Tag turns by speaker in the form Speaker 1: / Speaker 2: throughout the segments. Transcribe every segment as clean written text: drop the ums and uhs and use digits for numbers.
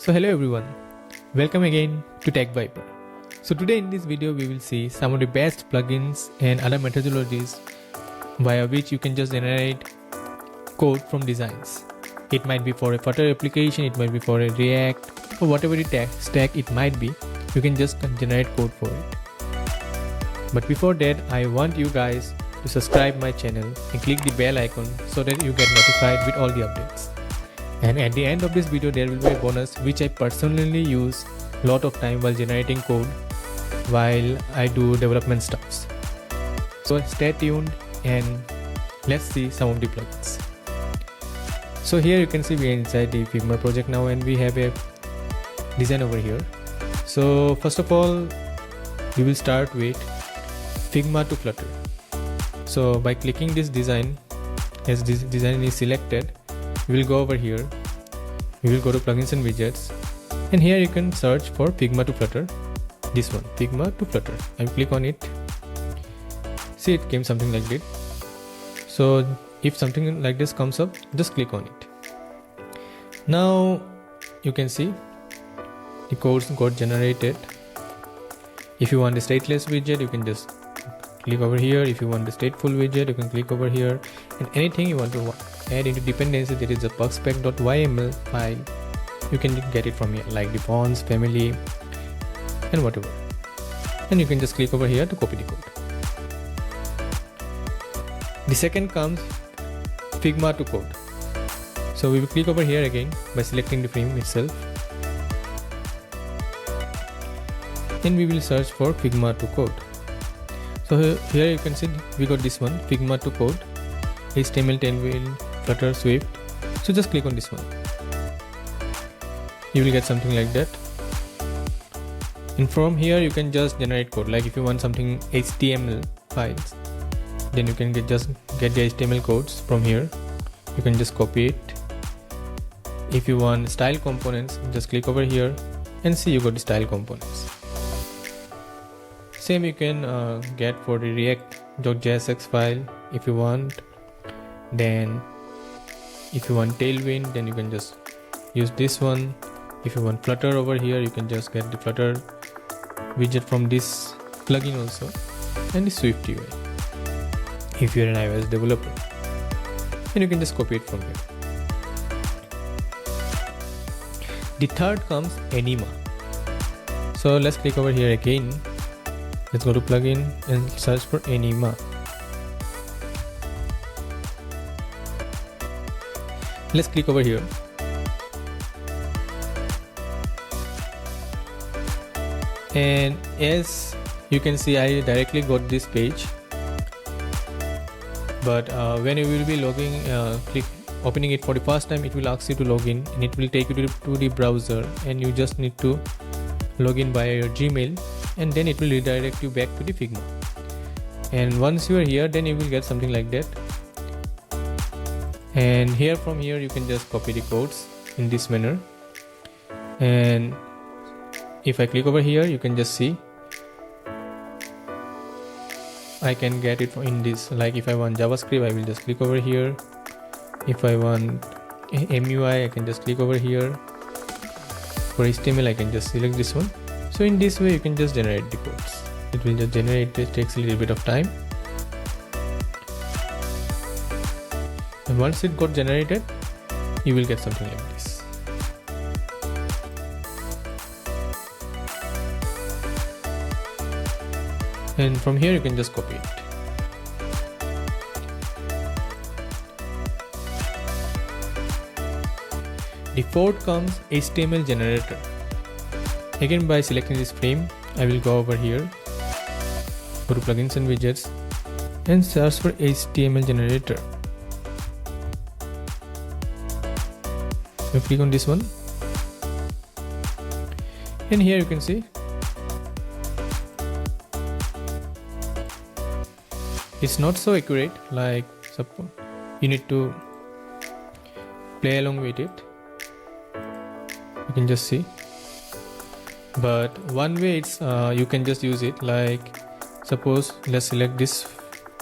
Speaker 1: So hello everyone, welcome again to Tech Viper. So today in this video we will see some of the best plugins and other methodologies via which you can just generate code from designs. It might be for a Flutter application, it might be for a React, or whatever the tech stack it might be, you can just generate code for it. But before that, I want you guys to subscribe my channel and click the bell icon so that you get notified with all the updates. And at the end of this video there will be a bonus which I personally use a lot of time while generating code while I do development stuffs. So stay tuned and let's see some of the plugins. So here you can see we are inside the Figma project now and we have a design over here. So first of all we will start with Figma to Flutter. So by clicking this design, as this design is selected, we will go over here, we will go to plugins and widgets, and here you can search for Figma to Flutter, this one, Figma to Flutter. I will click on it. See, it came something like this. So if something like this comes up, just click on it. Now you can see the codes got generated. If you want a stateless widget, you can just click over here. If you want the stateful widget, you can click over here, and anything you want to add into dependency, there is a pugspec.yml file. You can get it from here, like the fonts, family, and whatever. And you can just click over here to copy the code. The second comes Figma to Code. So we will click over here again by selecting the frame itself, and we will search for Figma to Code. So here you can see we got this one, Figma to Code, HTML, Tailwind, Flutter, Swift. So just click on this one. You will get something like that. And from here you can just generate code. Like if you want something HTML files, then you can just get the HTML codes from here. You can just copy it. If you want style components, just click over here and see you got the style components. Same you can get for the React.jsx file if you want. Then if you want Tailwind, then you can just use this one. If you want Flutter over here, you can just get the Flutter widget from this plugin also, and the Swift UI if you're an iOS developer, and you can just copy it from here. The third comes Anima. So let's click over here again. Let's go to plugin and search for Anima. Let's click over here. And as you can see, I directly got this page. But when you will be opening it for the first time, it will ask you to log in, and it will take you to the browser, and you just need to log in via your Gmail, and then it will redirect you back to the Figma. And once you are here, then you will get something like that. And from here you can just copy the codes in this manner. And if I click over here, you can just see I can get it in this. Like if I want JavaScript, I will just click over here. If I want MUI, I can just click over here. For HTML, I can just select this one. So in this way you can just generate the codes. It will just generate. It takes a little bit of time, and once it got generated, you will get something like this. And from here you can just copy it. The fourth comes HtmlGenerator. Again, by selecting this frame, I will go over here, go to plugins and widgets, and search for HtmlGenerator. You click on this one, and here you can see it's not so accurate. Like suppose you need to play along with it. You can just see. But one way it's you can just use it, like suppose let's select this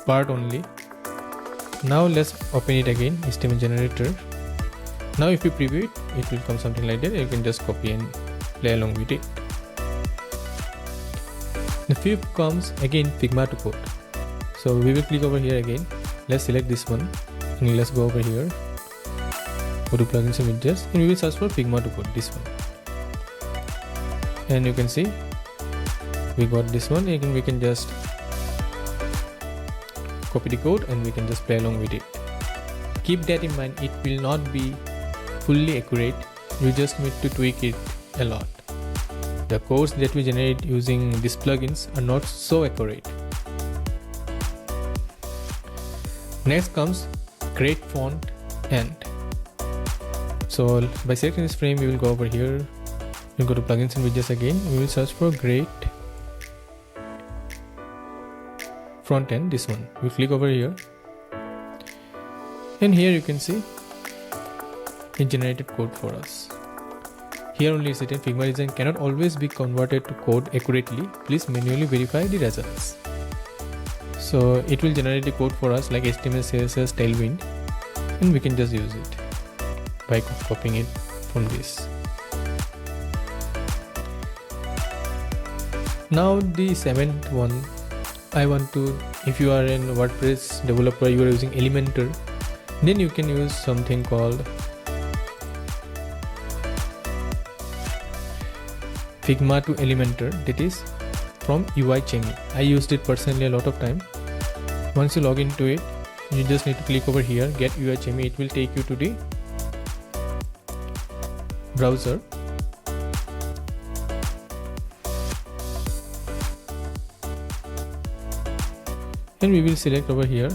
Speaker 1: part only. Now let's open it again, HtmlGenerator, Now if you preview it, it will come something like that. You can just copy and play along with it. The fifth comes again Figma To Code. So we will click over here again. Let's select this one and let's go over here, go to plugins and widgets, and we will search for Figma To Code, this one. And you can see we got this one. Again we can just copy the code and we can just play along with it. Keep that in mind, it will not be fully accurate. You just need to tweak it a lot. The codes that we generate using these plugins are not so accurate. Next comes GreatFrontEnd. So by selecting this frame, we will go over here. We'll go to plugins and widgets again. We will search for GreatFrontEnd, this one. We'll click over here. And here you can see it generated code for us. Here only it's written Figma design cannot always be converted to code accurately. Please manually verify the results. So it will generate the code for us like HTML, CSS, Tailwind, and we can just use it by copying it from this. Now the seventh one, I want to, if you are a WordPress developer, you are using Elementor, then you can use something called Figma to Elementor, that is from UiChemy. I used it personally a lot of time. Once you log into it, you just need to click over here, get UiChemy. It will take you to the browser. And we will select over here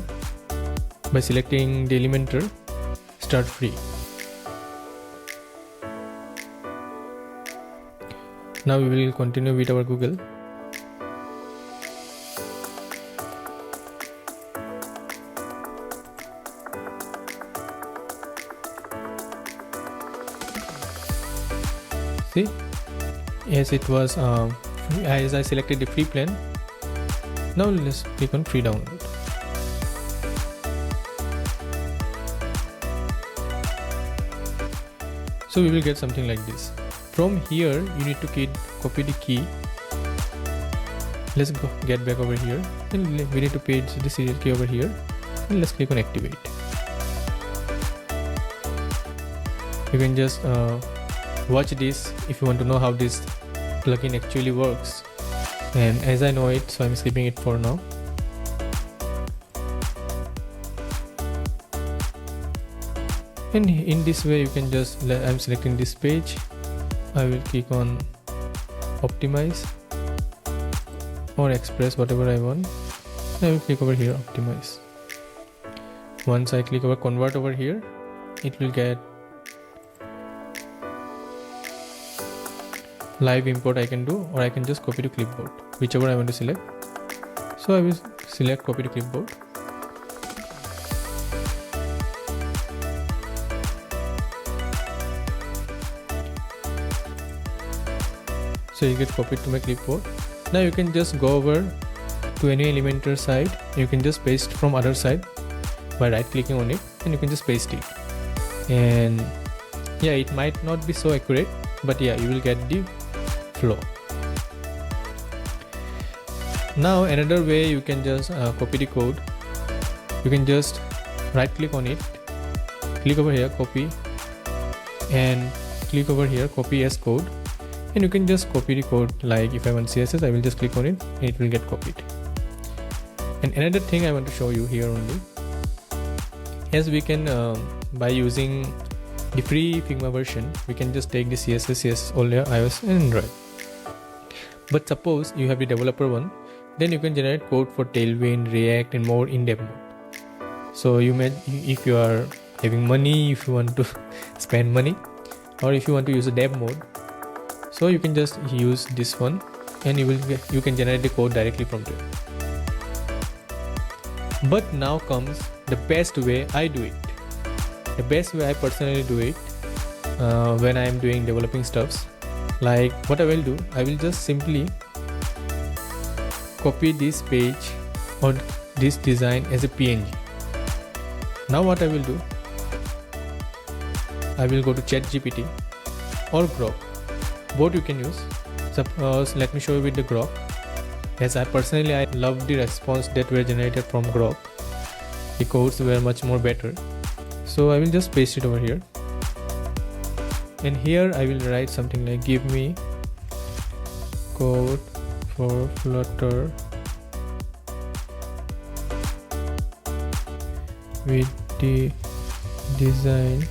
Speaker 1: by selecting the Elementor, start free. Now we will continue with our Google. See, as it was, as I selected the free plan. Now let's click on free download. So we will get something like this. From here, you need to copy the key. Let's get back over here, and we need to paste the serial key over here, and let's click on activate. You can just watch this if you want to know how this plugin actually works. And as I know it, so I'm skipping it for now. And in this way, you can just, I'm selecting this page. I will click on optimize or express, whatever I want. I will click over here, optimize. Once I click over convert over here, it will get live import I can do, or I can just copy to clipboard, whichever I want to select. So I will select copy to clipboard. So you get copied to my clipboard. Now you can just go over to any Elementor side. You can just paste from other side by right clicking on it, and you can just paste it. And yeah, it might not be so accurate, but yeah, you will get the flow. Now another way you can just copy the code. You can just right click on it, click over here, copy, and click over here, copy as code. And you can just copy the code. Like if I want CSS, I will just click on it and it will get copied. And another thing I want to show you here only, as we can by using the free Figma version, we can just take the CSS only iOS and Android. But suppose you have the developer one, then you can generate code for Tailwind, React, and more in depth mode. So you may, if you are having money, if you want to spend money, or if you want to use a dev mode, so you can just use this one, and you can generate the code directly from there. But now comes the best way I do it. The best way I personally do it when I am doing developing stuffs. Like what I will do, I will just simply copy this page or this design as a PNG. Now what I will do, I will go to ChatGPT or Grok. Both you can use. Suppose let me show you with the Grok. As I personally love the response that were generated from Grok. The codes were much more better. So I will just paste it over here. And here I will write something like give me code for Flutter with the design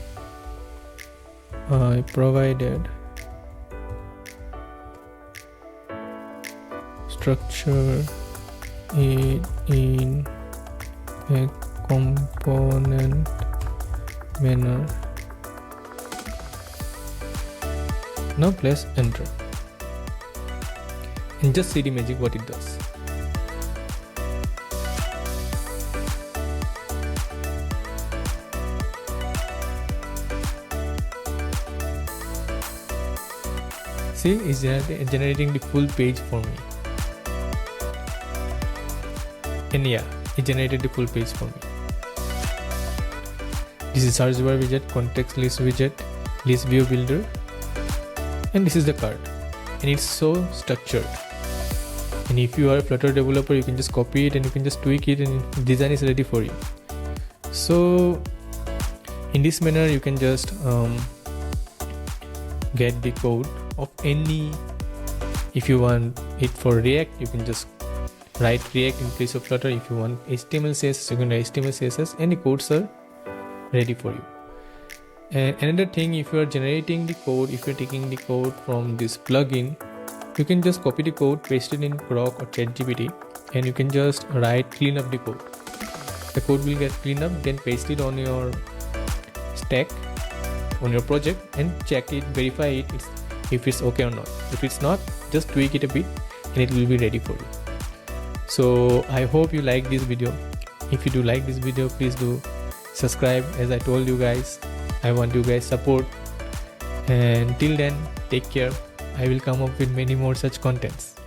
Speaker 1: I provided, structure it in a component manner. Now press enter and just see the magic what it does. See, it's generating the full page for me. And yeah, it generated the full page for me. This is search bar widget, context list widget, list view builder, and this is the card. And it's so structured. And if you are a Flutter developer, you can just copy it and you can just tweak it and the design is ready for you. So in this manner, you can just get the code of any. If you want it for React, you can just write React in place of Flutter. If you want HTML CSS, you can write HTML CSS, and the codes are ready for you. And another thing, if you are generating the code, if you're taking the code from this plugin, you can just copy the code, paste it in Grok or ChatGPT, and you can just clean up the code. The code will get cleaned up, then paste it on your stack, on your project, and check it, verify it, if it's okay or not. If it's not, just tweak it a bit and it will be ready for you. So I hope you like this video. If you do like this video, please do subscribe. As I told you guys, I want you guys support, and till then, take care. I will come up with many more such contents.